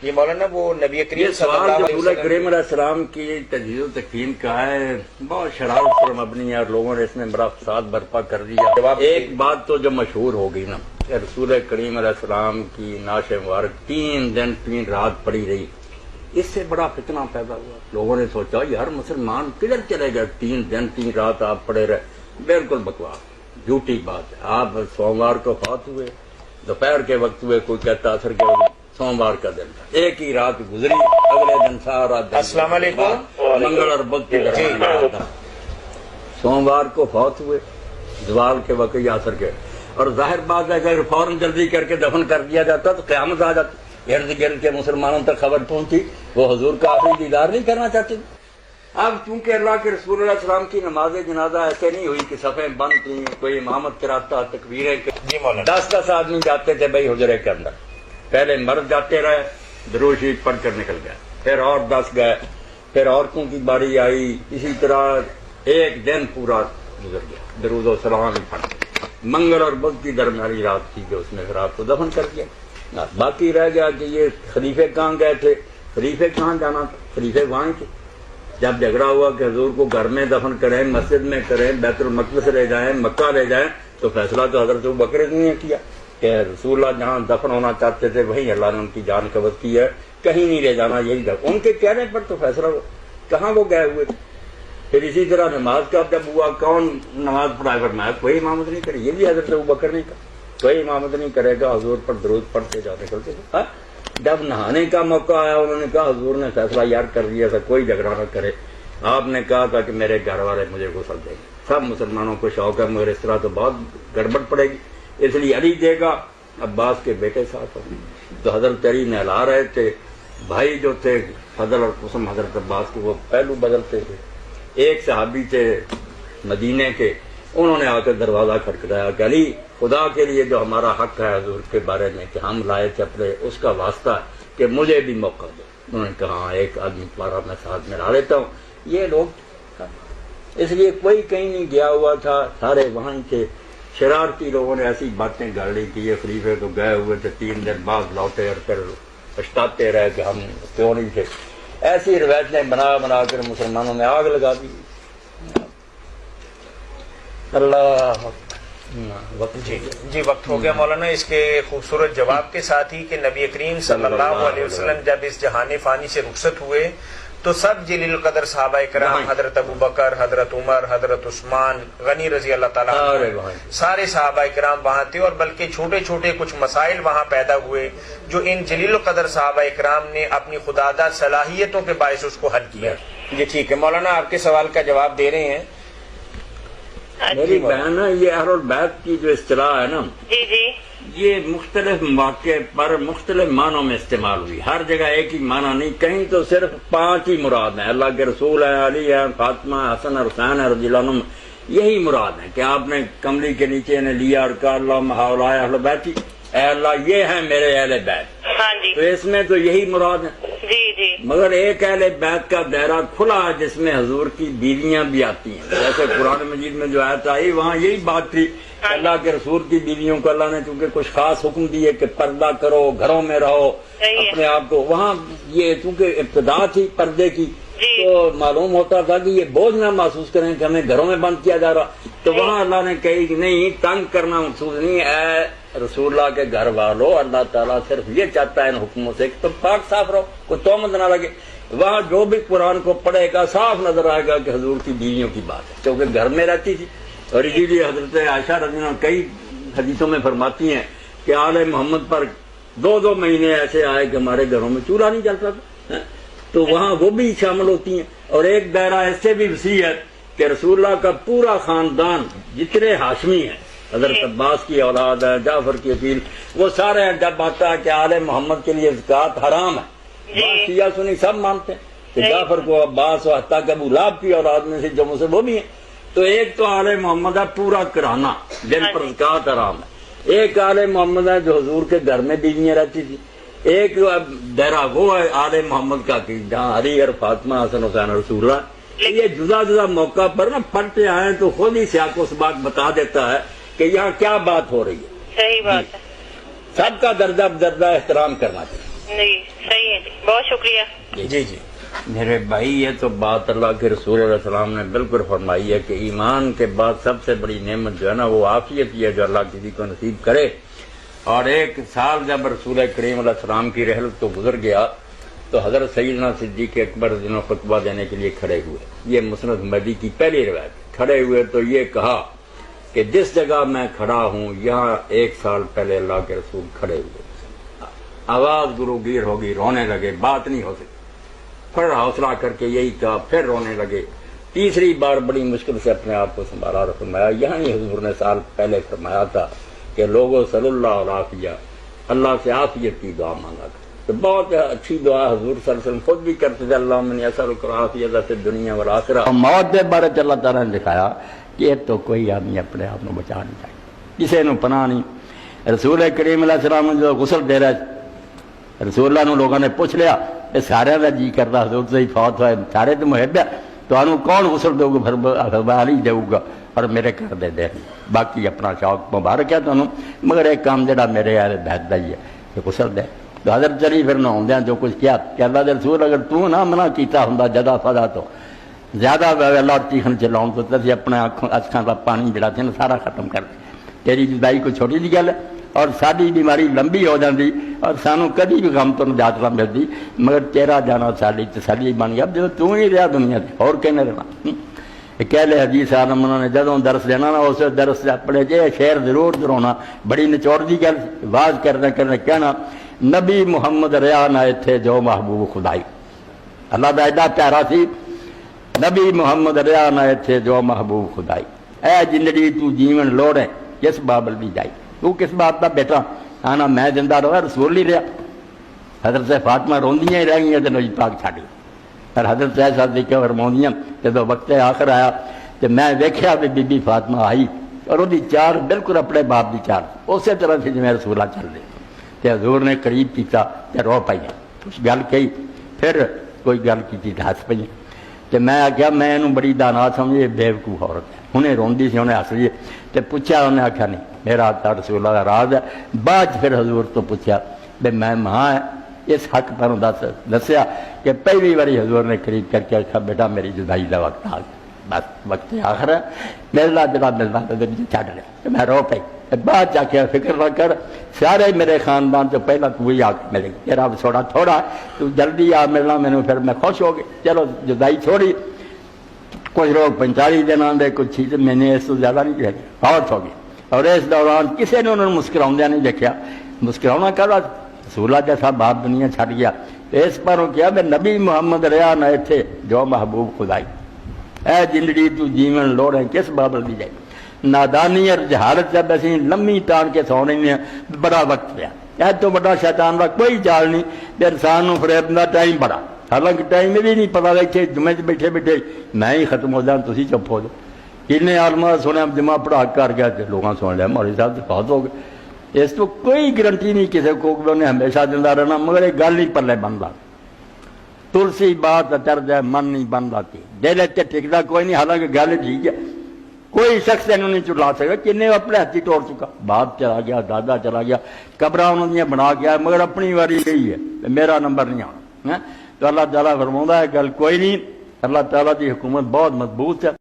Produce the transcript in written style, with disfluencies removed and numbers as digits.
یہ مولانا وہ نبی کریم صلی اللہ علیہ رسول کریم علیہ السلام کی تجدید و تکفین کا ہے، بہت شرارت پر مبنی ہے اور لوگوں نے اس میں بڑا فساد برپا کر دیا۔ ایک بات تو جو مشہور ہو گئی نا کہ رسول کریم علیہ السلام کی نعش مبارک 3 دن 3 رات پڑی رہی، اس سے بڑا فتنہ پیدا ہوا۔ لوگوں نے سوچا یار مسلمان کدھر چلے گئے، 3 دن 3 رات آپ پڑے رہے۔ بالکل بکواس، جھوٹی بات ہے۔ آپ سوموار کو فوت ہوئے، دوپہر کے وقت ہوئے، کوئی کہتا اثر کے وقت، سوموار کا دن تھا، ایک ہی رات گزری، اگلے دن سارا دن۔ السلام علیکم۔ منگل اور بدھ کی درمیان تھا، سوموار کو فوت ہوئے، زوال کے وقت یا اثر کے، اور ظاہر بات ہے کہ اگر فوراً جلدی کر کے دفن کر دیا جاتا تو قیامت آ جاتی، ارد گرد کے مسلمانوں تک خبر پہنچی، وہ حضور کا آخری دیدار نہیں کرنا چاہتے۔ اب چونکہ اللہ کے رسول علیہ السلام کی نماز جنازہ ایسے نہیں ہوئی کہ صفیں بند تھیں، کوئی امامت کراتا، تکبیریں، جی مولانا 10 آدمی جاتے تھے بھائی حجرے کے اندر، پہلے مرد جاتے رہے، درود شریف پڑھ کر نکل گئے، پھر اور 10 گئے، پھر عورتوں کی باری آئی، اسی طرح ایک دن پورا گزر گیا، درود و سلام ہی پڑھ گئے۔ منگل اور بدھ کی درمیانی رات تھی کہ اس میں پھر آپ کو دفن کر دیا۔ باقی رہ گیا کہ یہ خلیفے کہاں گئے تھے، خلیفے کہاں جانا تھا، خلیفے وہاں تھے۔ جب جھگڑا ہوا کہ حضور کو گھر میں دفن کریں، مسجد میں کریں، بیت المقدس لے جائیں، مکہ لے جائیں، تو فیصلہ تو حضرت ابوبکر نے کیا کہ رسول اللہ جہاں دفن ہونا چاہتے تھے وہیں اللہ نے ان کی جان قبض کی ہے، کہیں نہیں لے جانا، یہی دفن۔ ان کے کہنے پر تو فیصلہ ہوا، کہاں وہ گئے ہوئے تھے۔ پھر اسی طرح نماز کا جب ہوا، کون نماز پڑھائے، فرمایا کوئی امامت نہیں کرے، یہ بھی حضرت ابوبکر نے کہا کوئی امامت نہیں کرے گا، حضور پر درود پڑھتے جاتے کرتے تھے۔ جب نہانے کا موقع آیا انہوں نے کہا حضور نے فیصلہ یار کر دیا تھا کوئی جھگڑا نہ کرے، آپ نے کہا تھا کہ میرے گھر والے مجھے غسل دیں گے، سب مسلمانوں کو شوق ہے مگر اس طرح تو بہت گڑبڑ پڑے گی، اس لیے علی دے گا، عباس کے بیٹے ساتھ ہوں۔ تو حضرت علی نہلا رہے تھے، بھائی جو تھے فضل اور قسم حضرت عباس کے وہ پہلو بدلتے تھے۔ ایک صحابی تھے مدینے کے، انہوں نے آ کر دروازہ کھٹکھٹایا کہ علی خدا کے لیے جو ہمارا حق ہے حضور کے بارے میں کہ ہم لائے تھے اپنے، اس کا واسطہ ہے کہ مجھے بھی موقع دو۔ انہوں نے کہا ہاں ایک آدمی تمہارا میں ساتھ میں لا لیتا ہوں۔ یہ لوگ اس لیے کوئی کہیں نہیں گیا ہوا تھا، سارے وہاں تھے۔ شرارتی لوگوں نے ایسی باتیں گڑ لی کہ یہ خلیفے تو گئے ہوئے تھے، 3 دن بعد لوٹے اور پھر پچھتاتے رہے کہ ہم کیوں نہیں تھے۔ ایسی روایتیں بنا بنا کر مسلمانوں میں آگ لگا دی۔ اللہ جی وقت ہو گیا مولانا اس کے خوبصورت جواب کے ساتھ ہی کہ نبی کریم صلی اللہ علیہ وسلم جب اس جہان فانی سے رخصت ہوئے تو سب جلیل القدر صحابہ کرام، حضرت ابوبکر، حضرت عمر، حضرت عثمان غنی رضی اللہ تعالیٰ عنہ، سارے صحابہ کرام وہاں تھے، اور بلکہ چھوٹے چھوٹے کچھ مسائل وہاں پیدا ہوئے جو ان جلیل القدر صحابہ کرام نے اپنی خداداد صلاحیتوں کے باعث اس کو حل کیا۔ جی ٹھیک ہے مولانا آپ کے سوال کا جواب دے رہے ہیں۔ میری بہن یہ اہل البیت کی جو اصطلاح ہے نا، جی جی یہ مختلف مواقع پر مختلف معنوں میں استعمال ہوئی، ہر جگہ ایک ہی معنی نہیں، کہیں تو صرف 5 ہی مراد ہیں، اللہ کے رسول ہے، علی ہے، فاطمہ، حسن اور حسین ہے رضی اللہ عنہم، یہی مراد ہے کہ آپ نے کملی کے نیچے نے لیا اور کہا اللہم ہؤلاء اہل بیتی، اے اللہ یہ ہیں میرے اہل بیت، ہاں جی تو اس میں تو یہی مراد ہے۔ جی جی مگر ایک اہل بیت کا دائرہ کھلا ہے جس میں حضور کی بیویاں بھی آتی ہیں، جیسے قرآن مجید میں جو آیت آئی وہاں یہی بات تھی، اللہ کے رسول کی بیویوں کو اللہ نے چونکہ کچھ خاص حکم دیے کہ پردہ کرو، گھروں میں رہو، اپنے آپ کو، وہاں یہ چونکہ ابتدا تھی پردے کی تو معلوم ہوتا تھا کہ یہ بوجھ نہ محسوس کریں کہ ہمیں گھروں میں بند کیا جا رہا، تو وہاں اللہ نے کہی کہ نہیں، تنگ کرنا مقصود نہیں، اے رسول اللہ کے گھر والوں، اللہ تعالیٰ صرف یہ چاہتا ہے ان حکموں سے کہ تم پاک صاف رہو، کوئی تہمت نہ لگے۔ وہاں جو بھی قرآن کو پڑھے گا صاف نظر آئے گا کہ حضور کی بیویوں کی بات ہے، کیونکہ گھر میں رہتی تھی، اور اسی لیے حضرت عائشہ رضی اللہ عنہا کئی حدیثوں میں فرماتی ہیں کہ آل محمد پر 2 مہینے ایسے آئے کہ ہمارے گھروں میں چولہا نہیں چلتا تھا، تو وہاں وہ بھی شامل ہوتی ہیں۔ اور ایک دائرہ اس سے بھی وسیع ہے کہ رسول اللہ کا پورا خاندان جتنے ہاشمی ہیں، حضرت عباس کی اولاد ہے، جعفر کی عقیل، وہ سارے ہیں۔ جب آتا ہے کہ آل محمد کے لیے زکوٰۃ حرام ہے، شیعہ سنی سب مانتے ہیں کہ جعفر کو عباس و حتیٰ کہ ابو لہب کی اولاد میں سے جو سے وہ بھی ہیں، تو ایک تو آل محمد ہے پورا کرانا جن پر زکوٰۃ حرام ہے، ایک آل محمد ہے جو حضور کے گھر میں بیویاں رہتی تھی، ایک دائرہ وہ ہے آل محمد کا کہ جہاں علی اور فاطمہ، حسن حسین اور رسول اللہ۔ یہ جدا جدا موقع پر نا پڑھتے آئے تو خود ہی سیاق و سباق بتا دیتا ہے کہ یہاں کیا بات ہو رہی ہے۔ صحیح بات ہے، سب کا درجہ احترام کرنا چاہیے۔ جی صحیح ہے جی، بہت شکریہ. جی جی میرے بھائی یہ تو بات اللہ کے رسول علیہ السلام نے بالکل فرمائی ہے کہ ایمان کے بعد سب سے بڑی نعمت جو ہے نا وہ عافیت ہی ہے جو اللہ کسی کو نصیب کرے. اور ایک سال جب رسول کریم علیہ السلام کی رحلت تو گزر گیا تو حضرت سیدنا صدیق اکبر دنوں خطبہ دینے کے لیے کھڑے ہوئے. یہ مسند مہدی کی پہلی روایت. کھڑے ہوئے تو یہ کہا کہ جس جگہ میں کھڑا ہوں یہاں 1 سال پہلے اللہ کے رسول کھڑے ہوئے. آواز گرو گیر ہوگی، رونے لگے، بات نہیں ہو سکی. پھر حوصلہ کر کے یہی کہا، پھر رونے لگے. تیسری بار بڑی مشکل سے اپنے آپ کو سنبھالا اور فرمایا یہاں ہی حضور نے سال پہلے فرمایا تھا کہ لوگوں صلی اللہ علیہ اللہ سے عافیت کی دعا مانگا تھا. تو بہت اچھی دعا حضور صلی اللہ علیہ وسلم خود بھی کرتے تھے. اللہم انی اسألک العافیۃ فی الدنیا والآخرہ. موت کے بارے اللہ تعالیٰ نے دکھایا کہ یہ تو کوئی آدمی اپنے آپ کو بچا نہیں سکتا، کسی نے پناہ نہیں. رسول کریم علیہ السلام نے جو غسل دے رہے رسول اللہ نے لوگوں نے پوچھ لیا کہ سارے کا جی کرتا حضور سے ہی فوت ہوئے، سارے تو محب ہے، تو انہوں کون غسل دو گا؟ علی دے گا اور میرے گھر دے دے. باقی اپنا شوق مبارک ہے تمہیں، مگر ایک کام جڑا میرے اہل بیت دا ہی ہے کہ غسل دے. تو حضرت چلی پھر نہ ہوندیاں جو کچھ کیا کہ اللہ دے رسول اگر تو نہ منع کیتا ہوندا جدا فضا تو زیادہ اللہ چیخن چلاؤں تو تے اپنے اکھاں دا پانی جڑا سی سارا ختم کر دے. تیری جدائی کوئی چھوٹی جی گل ہے اور ساری بیماری لمبی ہو جاتی اور سانو کدی بھی غم تو نجات نہ ملتی، مگر تیرا جانا ساری تسلی بن گیا جب تو ہی رہا دنیا سے اور کہنے رہنا. کہہ لے حدیث عالم انہوں نے جدوں درس دینا نا اس درس سے اپنے جے شعر ضرور درونا. بڑی نچوڑ دی گل واز کرنے کہنا نبی محمد ریا نہ تھے جو محبوب خدائی. اللہ دا ایڈا پیارا سی نبی محمد ریا نہ تھے جو محبوب خدائی. اے زندگی تو جیون لوڑے کس بابل بھی جائی. تو کس بات کا بیٹا آنا میں زندہ رہا رسول نہیں رہا. حضرت فاطمہ روندیاں ہی رہ گئی تو نبی پاک چھڈ گئی. اور حضرت صاحب دیکھا فرماؤں جب وقت آخر آیا تو میں ویکھیا بھی بی بی فاطمہ آئی اور وہ چار بالکل اپنے باپ کی چار اسی طرح سے جی رسولہ چل رہے. تو حضور نے قریب کیتا تو رو پائی کچھ گل کہی پھر کوئی گل کی تو ہس پی. تو میں آخیا میں انہوں بڑی دانا سمجھے بےوقوف عورت ہے. انہیں روندی سی انہیں ہس لیے تو پوچھا انہیں آخیا نہیں میرا رسول اللہ کا راز ہے. بعد پھر حضور تو پوچھا بے میں ماں ہے اس حق پر دسیا کہ پہلی باری حضور نے قریب کر کے آخا بیٹا میری جدائی کا وقت آ گیا بس وقت آخر ہے ملنا جڑا ملنا تو چھڈ لیا. میں رو پی بعد جا کے فکر نہ کر سارے میرے خاندان تو پہلا تو وہی آ کے ملے گی. تیرا تھوڑا تھوڑا تو جلدی آ ملنا مینوں پھر میں خوش ہو گئی. چلو جدائی چھوڑی کچھ لوگ 45 دن آدھے کچھ چیز میں نے اس تو زیادہ نہیں دیکھی بہت ہو گئی. اور اس دوران کسی نے انہوں نے مسکراؤں نہیں دیکھا. مسکراؤنا کر رسولہ جیسا باپ دنیا چھٹ گیا. اس پر کیا میں نبی محمد ریا نہ تھے جو محبوب خدائی. اے زندگی تو جیون لوڑ ہے کس بابل دی جائے. نادانی اور جہالت جب اسی لمبی ٹان کے سو رہی ہیں بڑا وقت پیا. اے تو بڑا شیطان کا کوئی چال نہیں کہ انسان کو فریب کا ٹائم بڑا. حالانکہ ٹائم بھی نہیں پتا لگے جمعے بیٹھے بیٹھے میں ہی ختم ہو جاؤں تھی چپ ہو جاؤ. کنے عالمہ سنیا جمعہ پڑھا کر گیا لوگوں سن لیا مولوی صاحب سے بہت ہو گئے. اس تو کوئی گارنٹی نہیں کسی کو انہیں ہمیشہ زندہ رہنا مگر ایک گل نہیں پلے بنتا. تلسی بات چڑھ جائے من نہیں بن جاتی دل ٹکتا کوئی نہیں. حالانکہ گل ٹھیک ہے کوئی شخص انہوں نہیں چلا سکتا. کنے اپنے ہاتھی توڑ چکا باپ چلا گیا دادا چلا گیا قبر انہوں نے بنا گیا مگر اپنی واری گئی ہے میرا نمبر نہیں آنا. تو اللہ تعالیٰ فرماؤں ہے گل کوئی نہیں. اللہ تعالیٰ کی حکومت بہت مضبوط ہے.